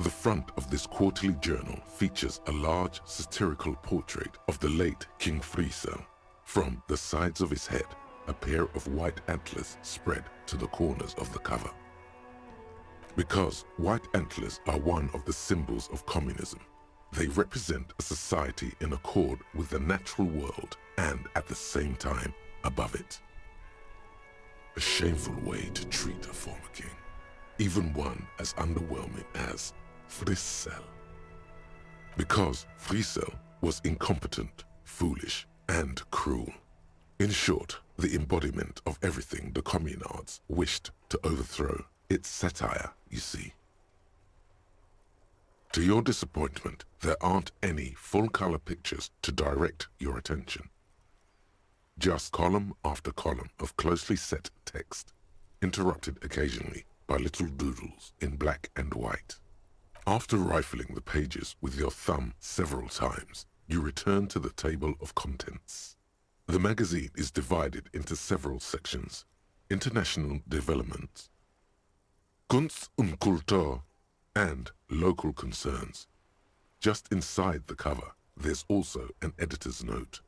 The front of this quarterly journal features a large satirical portrait of the late King Friesel. From the sides of his head, a pair of white antlers spread to the corners of the cover. Because white antlers are one of the symbols of communism, They represent a society in accord with the natural world and at the same time above it. A shameful way to treat a former king, even one as underwhelming as Frissel. Because Frissel was incompetent, foolish, and cruel. In short, the embodiment of everything the communards wished to overthrow. It's satire, you see. To your disappointment, there aren't any full-color pictures to direct your attention. Just column after column of closely set text, interrupted occasionally by little doodles in black and white. After rifling the pages with your thumb several times, you return to the table of contents. The magazine is divided into several sections: international developments, Kunst und Kultur, and local concerns. Just inside the cover, there's also an editor's note.